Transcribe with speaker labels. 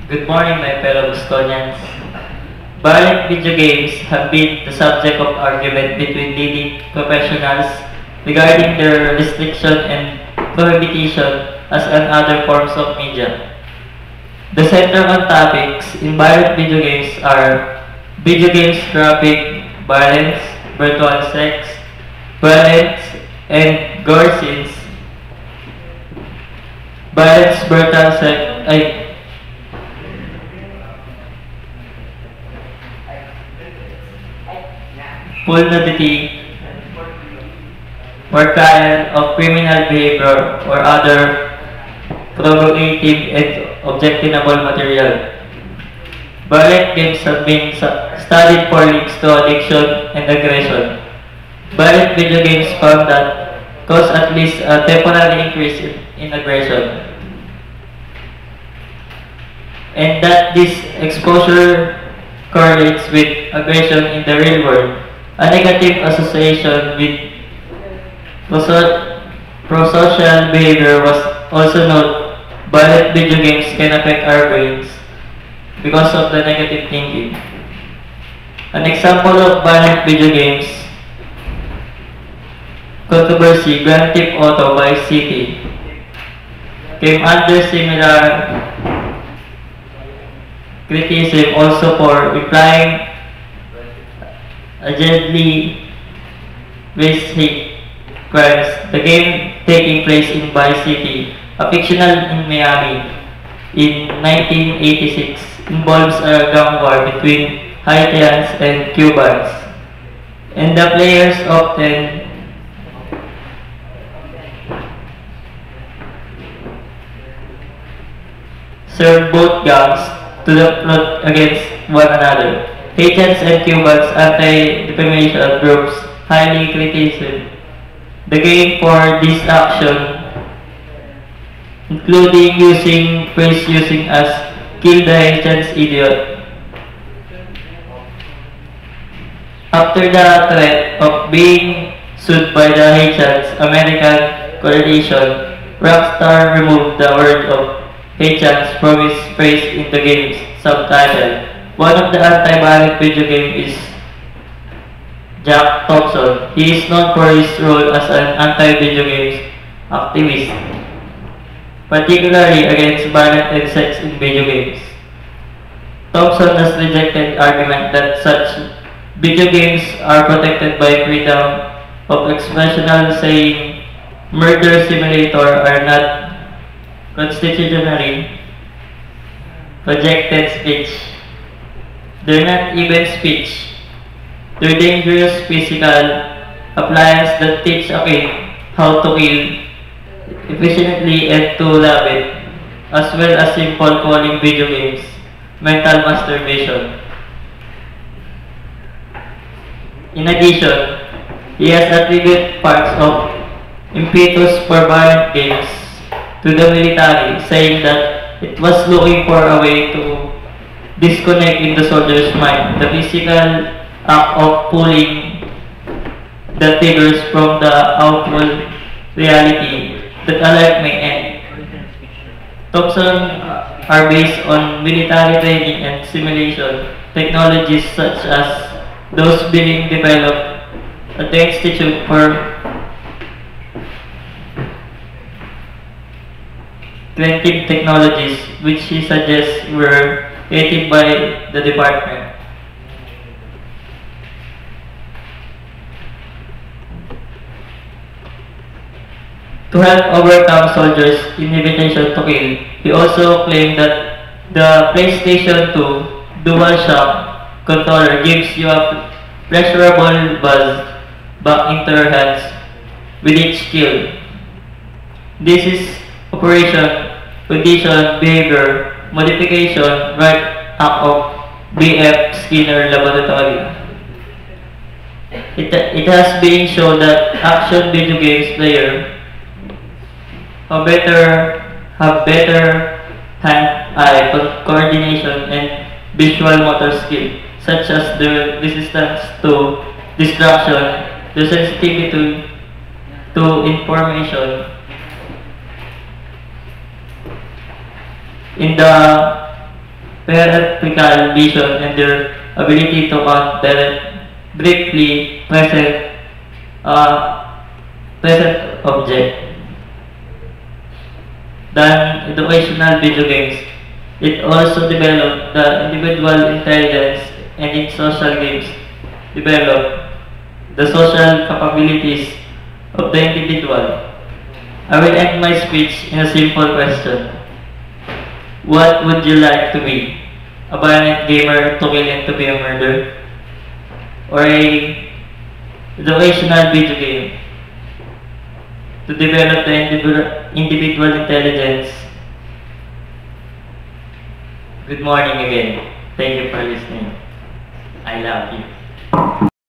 Speaker 1: Good morning, my fellow Bostonians. Violent video games have been the subject of argument between leading professionals regarding their restriction and prohibition as in other forms of media. The central topics in violent video games are video games graphic violence, virtual sex, violence, and gore scenes. Violence, brutal sex, full nudity, or trial of criminal behavior or other provocative and objectionable material. Violent games have been studied for links to addiction and aggression. Violent video games found that cause at least a temporary increase in aggression, and that this exposure correlates with aggression in the real world. A negative association with prosocial behavior was also noted. Violent video games can affect our brains because of the negative thinking. An example of violent video games controversy, Grand Theft Auto Vice City, came under similar criticism also for implying allegedly race hate crimes. The game taking place in Vice City, a fictional in Miami, in 1986, involves a gang war between Haitians and Cubans, and the players often serve both gangs to the plot against one another. Haitians and Cubans anti-defamation groups highly criticize the game for this action, including using phrase using as "kill the Haitians, idiot." After the threat of being sued by the Haitians American Coalition, Rockstar removed the word of Haitians from his phrase in the game's subtitle. One of the anti-violent video game is Jack Thompson. He is known for his role as an anti-video games activist, particularly against violence and sex in video games. Thompson has rejected argument that such video games are protected by freedom of expression, saying murder simulator are not constitutionally projected speech. They're not even speech. They're dangerous physical appliances that teach a kid how to kill efficiently and to love it, as well as simple calling video games mental masturbation. In addition, he has attributed parts of impetus for violent games to the military, saying that it was looking for a way to disconnect in the soldier's mind the physical act of pulling the triggers from the outward reality that a life may end. Thompson are based on military training and simulation technologies such as those being developed at the Institute for Creative Technologies, which he suggests were created by the department. To help overcome soldiers' invitation to kill, he also claimed that the PlayStation 2 DualShock controller gives you a pleasurable buzz back into your hands with each kill. This is operation, condition, behavior, modification, right act of B.F. Skinner Laboratory. It has been shown that action video games players have better hand-eye coordination and visual motor skill, such as the resistance to distraction, the sensitivity to information. In the theoretical vision and their ability to counter briefly present object. Than educational video games, it also developed the individual intelligence, and in social games develop the social capabilities of the individual. I will end my speech in a simple question. What would you like to be? A violent gamer to kill and to be a murderer? Or a educational video game to develop the individual intelligence? Good morning again. Thank you for listening. I love you.